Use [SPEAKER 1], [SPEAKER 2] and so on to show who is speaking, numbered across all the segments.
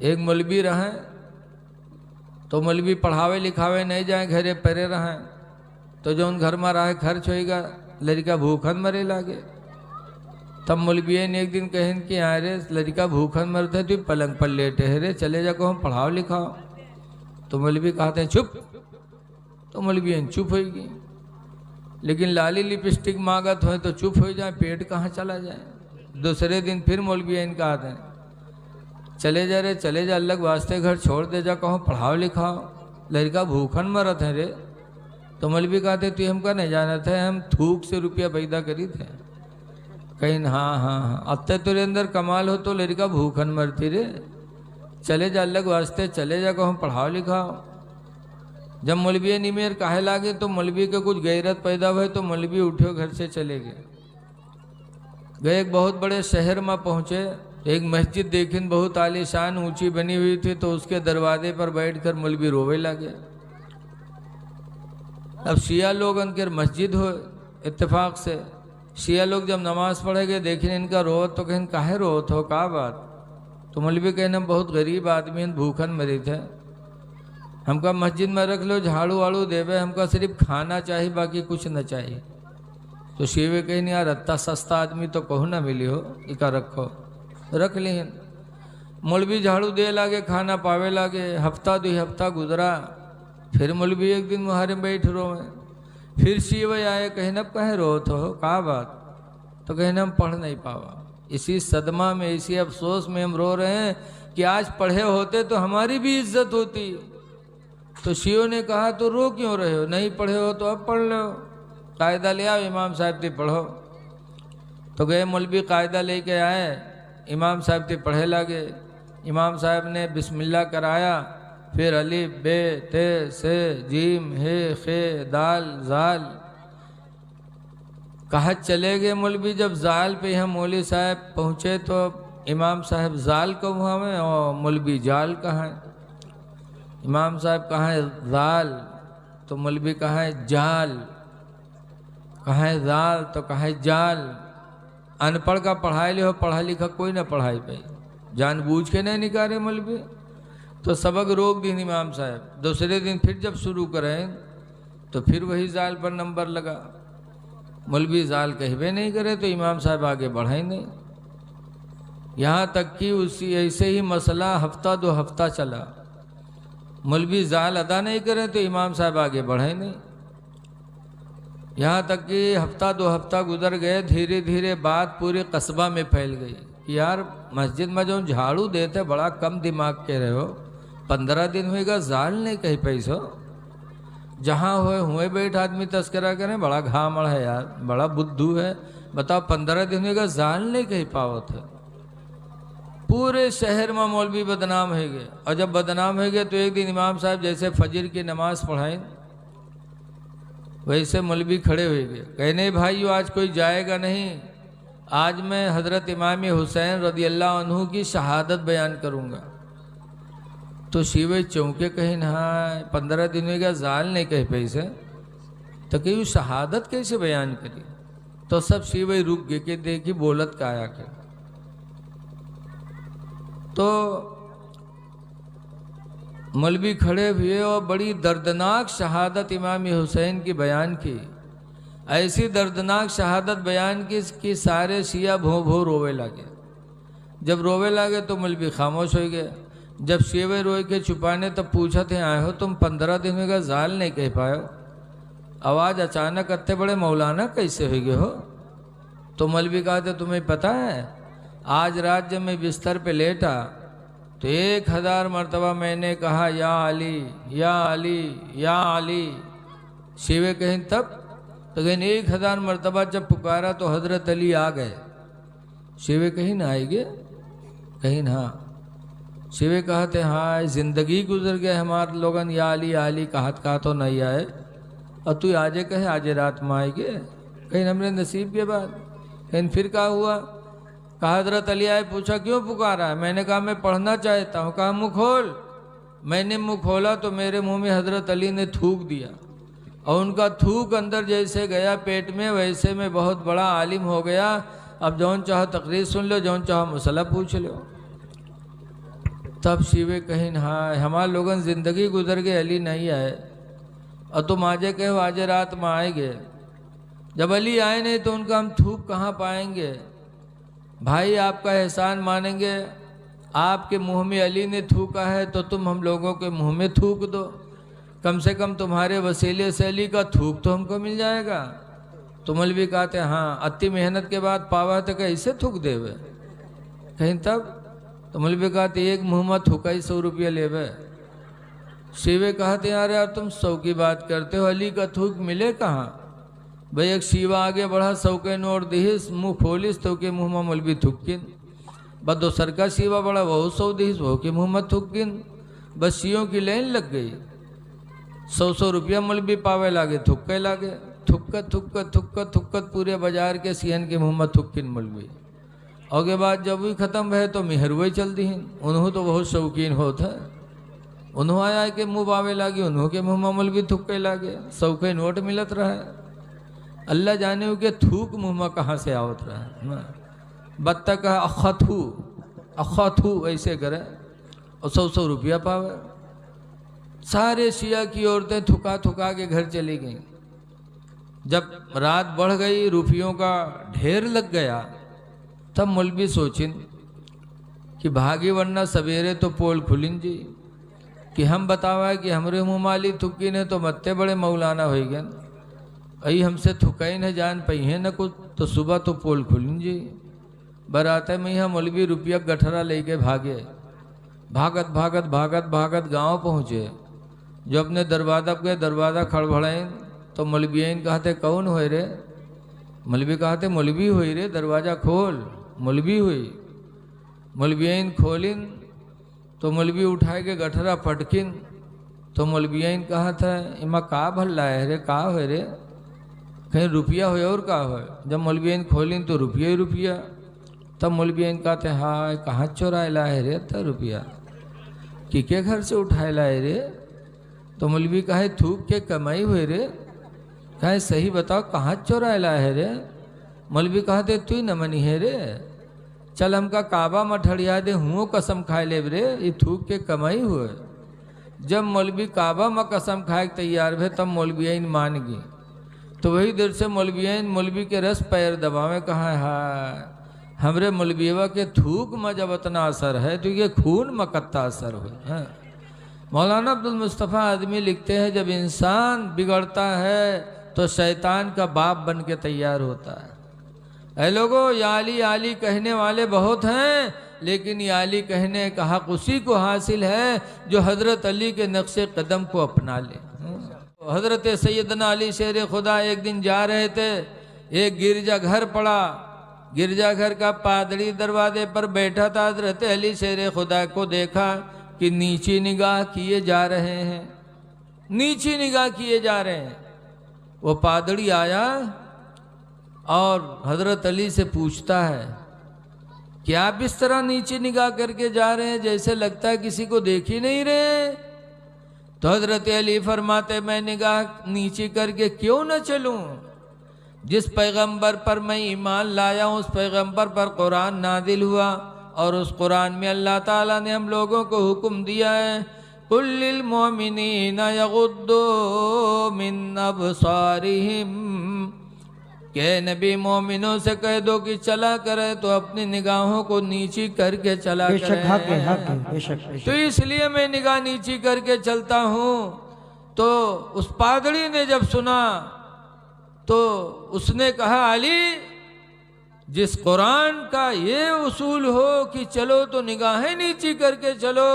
[SPEAKER 1] एक मौलवी रहें तो मौलवी पढ़ावे लिखावे नहीं जाए, घरे परे रहें तो जो उन घर में रहे खर्च होएगा, लड़का भूखन मरे लागे। तब मौलवी ने एक दिन कहें कि यार रे लड़का भूखन मरते तू पलंग पर लेटे है रे, चले जा को हम पढ़ाओ लिखाओ। तो मौलवी कहते हैं चुप। तो मौलवी चुप होगी, लेकिन लाली लिपस्टिक मांगत हो तो चुप हो जाए, पेट कहाँ चला जाए। दूसरे दिन फिर मौलवी कहते हैं चले जा रे, चले जा, अलग वास्ते घर छोड़ दे जा, कहो पढ़ाओ लिखाओ, लड़का भूखन मरत है रे। तो मौलवी कहते तू हमका नहीं जाना थे, हम थूक से रुपया पैदा करी थे। कहीं हाँ हाँ हाँ, अब तक तेरे अंदर कमाल हो तो लड़का भूखन मरती रे, चले जा अलग वास्ते, चले जा कहो पढ़ाओ लिखाओ। जब मौलवी निमेर काहे लागे तो मौलवी के कुछ गैरत पैदा हुए तो मौलवी उठो घर से चले गए। एक बहुत बड़े शहर में पहुँचे, एक मस्जिद देखिन बहुत आलीशान ऊंची बनी हुई थी, तो उसके दरवाजे पर बैठकर मौलवी रोवे लगे। अब शिया लोग उनके मस्जिद हो, इत्तेफाक से शिया लोग जब नमाज पढ़ेंगे देखें इनका रोत तो कहें काहे रोत हो, का बात। तो मौलवी कहना बहुत गरीब आदमी भूखन मरी थे, हमका मस्जिद में रख लो, झाड़ू वाड़ू देवे, हमका सिर्फ खाना चाहिए बाकी कुछ न चाहिए। तो शिवे कहीं यार इतना सस्ता आदमी तो कहू ना मिली हो, इका रखो, रख ली। मौलवी झाड़ू दे लागे, खाना पावे लागे, हफ्ता 2 हफ्ता गुजरा। फिर मौलवी एक दिन मुहारे में बैठ रो में, फिर शिव आए, कहीं न कहे रो तो का बात। तो कहीं हम पढ़ नहीं पावा, इसी सदमा में इसी अफसोस में हम रो रहे हैं कि आज पढ़े होते तो हमारी भी इज्जत होती। तो शिव ने कहा तो रो क्यों रहे हो, नहीं पढ़े हो तो अब पढ़ लो, कायदा ले आओ इमाम साहब से पढ़ो। तो गए मौलवी कायदा लेके आए, इमाम साहब से पढ़े लगे। इमाम साहब ने बिस्मिल्लाह कराया, फिर अलिफ बे ते से जीम हे खे दाल जाल कहा चले गए मौलवी। जब जाल पे हम मौलवी साहब पहुँचे तो इमाम साहब जाल को वहाँ में और मौलवी जाल कहाँ है। इमाम साहब कहाँ है जाल, तो मौलवी कहाँ है जाल, कहाँ है जाल तो कहाँ है जाल। अनपढ़ का पढ़ाई ले हो, पढ़ा लिखा कोई ना पढ़ाई पे, जानबूझ के नहीं निकाले मौलवी। तो सबक रोक दी इमाम साहब। दूसरे दिन फिर जब शुरू करें तो फिर वही जाल पर नंबर लगा। मौलवी जाल कहवे नहीं करे तो इमाम साहब आगे बढ़े नहीं। यहाँ तक कि उसी ऐसे ही मसला हफ्ता 2 हफ्ता चला, मौलवी जाल अदा नहीं करे तो इमाम साहब आगे बढ़े नहीं। यहाँ तक कि हफ्ता 2 हफ्ता गुजर गए, धीरे धीरे बात पूरे कस्बा में फैल गई कि यार मस्जिद में जो झाड़ू देते बड़ा कम दिमाग के रहे हो, 15 दिन होएगा जाल नहीं कहीं पैसो, जहाँ हुए बैठ आदमी तस्करा करें, बड़ा घामड़ है यार, बड़ा बुद्धू है, बताओ 15 दिन होएगा जाल नहीं कहीं पाओ थे। पूरे शहर में मौलवी बदनाम हो गए। और जब बदनाम हो गए तो एक दिन इमाम साहब जैसे फजर की नमाज पढ़ाएं वैसे मौलवी खड़े हुए गए, कहने भाई आज कोई जाएगा नहीं, आज मैं हज़रत इमाम हुसैन रदियल्लाहु अन्हु की शहादत बयान करूँगा। तो शिवे चौंके, कहीं ना 15 दिन में क्या जाल नहीं कहे पैसे, तो कहीं शहादत कैसे बयान करी। तो सब शिवे रुक गए कि देखी बोलत का आया कर। तो मौलवी खड़े हुए और बड़ी दर्दनाक शहादत इमाम हुसैन की बयान की। ऐसी दर्दनाक शहादत बयान की कि सारे शिया भों भों रोवे लगे। जब रोवे लगे तो मौलवी खामोश हो गए। जब शिवे रोए के छुपाने तब पूछा थे आए हो तुम 15 दिन में का जाल नहीं कह पाए हो, आवाज़ अचानक इतने बड़े मौलाना कैसे हो गए हो। तो मौलवी कहा था तुम्हें पता है आज रात जब मैं बिस्तर पे लेटा तो 1000 मरतबा मैंने कहा या अली या अली या अली। शिवे कहें तब, तो कहीं 1000 मरतबा जब पुकारा तो हजरत अली आ गए। शिवे कहीं ना आएंगे, कहीं ना। शिवे कहते हाँ जिंदगी गुजर गए हमारे लोगन या अली कहा तो नहीं आए, और तू आजे कहे आजे रात में आएंगे, कहीं हमने नसीब के बाद। कहीं फिर क्या हुआ, कहा हजरत अली आए, पूछा क्यों पुकारा है, मैंने कहा मैं पढ़ना चाहता हूँ। कहा मुँह खोल। मैंने मुँह खोला तो मेरे मुंह में हजरत अली ने थूक दिया, और उनका थूक अंदर जैसे गया पेट में वैसे में बहुत बड़ा आलिम हो गया। अब जौन चाहो तकरीर सुन लो, जौन चाहो मसला पूछ लो। तब शिवे कहीं हाँ हमारे लोगन जिंदगी गुजर गए, अली नहीं आए, और तुम आजे कहो आज रात में आएंगे। जब अली आए नहीं तो उनका हम थूक कहाँ पाएंगे। भाई आपका एहसान मानेंगे, आपके मुंह में अली ने थूका है तो तुम हम लोगों के मुंह में थूक दो, कम से कम तुम्हारे वसीले से अली का थूक तो हमको मिल जाएगा। तो मौलवी कहते हाँ अति मेहनत के बाद पावा तो कैसे थूक देवे कहीं। तब तो मौलवी कहते एक मुँह में थूका ही 100 रुपया लेवे। शिवे कहते यार तुम 100 की बात करते हो, अली का थूक मिले कहाँ। भाई एक शिवा आगे बढ़ा 100 के नोट दिहिस, मुँह खोलिस तो के मुँह में मौलवी थुक्किन। बस दोसर का शिवा बड़ा वह 100 दिहिस, वो के मुँह में थुक्किन। बस शियों की लाइन लग गई, 100 रुपया मौलवी पावे लागे, थुक्के लागे, थुक्कत पूरे बाजार के सियन के मुँह में थुक्किन मौलवी। और के बाद जब भी खत्म भय तो मिहरवे चल दी। उन्हों तो बहुत शौकीन होता है, उन्हों आया के मुँह पावे लागे, उन्हों के मुँह में मौलवी थुक्के लागे, 100 के नोट मिलत रहे। अल्लाह जाने हो के थूक मुँह में कहाँ से आवत रहा है। बत्तख अखथू ऐसे करे और 100 रुपया पावे। सारे शिया की औरतें थुका थुका के घर चली गईं। जब रात बढ़ गई, रुपयों का ढेर लग गया, तब मौलवी सोचिन कि भागी वरना सवेरे तो पोल खुलिन जी कि हम बतावा कि हमरे मुँह माली थुक्की ने तो मत्ते बड़े मौलाना हो गए, अई हमसे थुकाई न जान पई है न कुछ, तो सुबह तो पोल खुलिन जी। बराते में यहाँ मौलवी रुपया गठरा लेके भागे, भागत गांव पहुँचे। जो अपने दरवाज़ा खड़बड़ाइन तो मौलवियन कहते कौन होए रे। मौलवी कहते मौलवी हुई रे, दरवाज़ा खोल। मौलवी हुई, मौलवियन खोलिन तो मौलवी उठाए के गठरा पटकिन। तो मौलवियन कहा था इमा का भल्ला है रे, का हो रे, कहीं रुपया हो और का हो। जब मौलवियन खोलिन तो रुपया ही रुपया। तब मौलवियन कहते हाँ कहाँ चोराए लाए रे तो रुपया, के घर से उठाए लाए रे। तो मौलवी कहे थूक के कमाई हुए रे। कहे सही बताओ कहाँ चोराए लाए रे। मौलवी कहते तू ही न मनी है रे, चल हमका काबा मठड़िया दे, हुओं कसम खाए ले रे, ये थूक के कमाई हुए। जब मौलवी काबा में कसम खाए तैयार भे तब मौलवियन मान गई। तो वही देर से मौलवियन मौलवी के रस पैर दबावे, कहा है हमरे मौलवीवा के थूक में जब इतना असर है तो ये खून में कत्ता असर हो। मौलाना अब्दुल मुस्तफ़ा आदमी लिखते हैं जब इंसान बिगड़ता है तो शैतान का बाप बन के तैयार होता है। ऐ लोगों, या अली कहने वाले बहुत हैं, लेकिन ये अली कहने का हक उसी को हासिल है जो हजरत अली के नक्शे कदम को अपना ले। हजरत सैयदना अली शेर खुदा एक दिन जा रहे थे, एक गिरजा घर पड़ा, गिरजाघर का पादरी दरवाजे पर बैठा था। हजरत अली शेर खुदा को देखा कि नीची निगाह किए जा रहे हैं, नीची निगाह किए जा रहे हैं। वो पादरी आया और हजरत अली से पूछता है क्या आप इस तरह नीची निगाह करके जा रहे हैं, जैसे लगता है किसी को देख ही नहीं रहे। तो हजरत अली फरमाते मैं निगाह नीची करके क्यों न चलूं, जिस पैगंबर पर मैं ईमान लाया हूँ उस पैगंबर पर कुरान नादिल हुआ और उस कुरान में अल्लाह ताला ने हम लोगों को हुक्म दिया है कुल्लिल मोमिनीना यगुद्दू मिन अबसारिहिम, के नबी मोमिनों से कह दो कि चला करे तो अपनी निगाहों को नीची करके चला करे। तो इसलिए मैं निगाह नीची करके चलता हूँ। तो उस पादरी ने जब सुना तो उसने कहा अली, जिस कुरान का ये उसूल हो कि चलो तो निगाहें नीची करके चलो,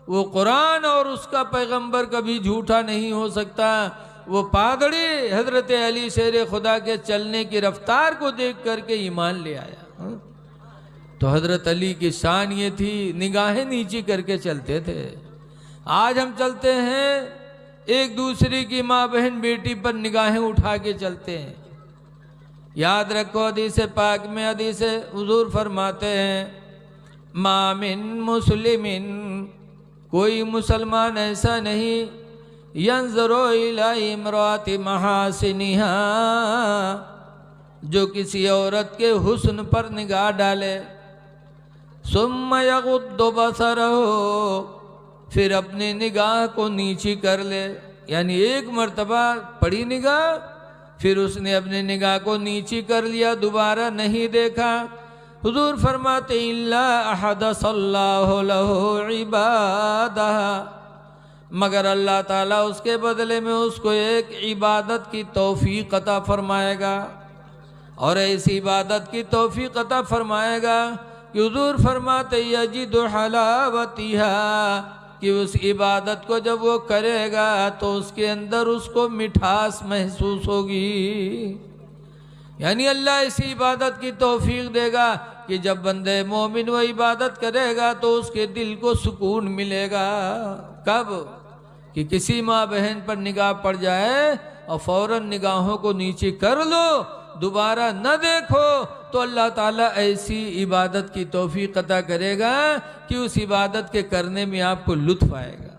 [SPEAKER 1] वो कुरान और उसका पैगंबर कभी झूठा नहीं हो सकता। वो पादरी हजरत अली शेर खुदा के चलने की रफ्तार को देख करके ईमान ले आया। तो हजरत अली की शान ये थी निगाहें नीची करके चलते थे। आज हम चलते हैं एक दूसरे की माँ बहन बेटी पर निगाहें उठा के चलते हैं। याद रखो हदीस पाक में हदीस हुजूर फरमाते हैं मामिन मुस्लिमिन, कोई मुसलमान ऐसा नहीं यंज़ुरु इला इमराति महासिनिहा, जो किसी औरत के हुस्न पर निगाह डाले। सुम्म यगुद्दु बसरहु, फिर अपनी निगाह को नीची कर ले, यानी एक मर्तबा पड़ी निगाह, फिर उसने अपनी निगाह को नीची कर लिया, दोबारा नहीं देखा। हुजूर फरमाते इल्ला अहदसल्लाहु लहु इबादह, मगर अल्लाह ताला उसके बदले में उसको एक इबादत की तौफीक अता फरमाएगा, और ऐसी इबादत की तौफीक अता फरमाएगा कि हुजूर फरमाते यजिदु हलावतिहा, कि उस इबादत को जब वो करेगा तो उसके अंदर उसको मिठास महसूस होगी। यानी अल्लाह ऐसी इबादत की तौफीक देगा कि जब बंदे मोमिन वो इबादत करेगा तो उसके दिल को सुकून मिलेगा। कब? कि किसी माँ बहन पर निगाह पड़ जाए और फौरन निगाहों को नीचे कर लो, दोबारा न देखो, तो अल्लाह ताला ऐसी इबादत की तौफीक अता करेगा कि उस इबादत के करने में आपको लुत्फ आएगा।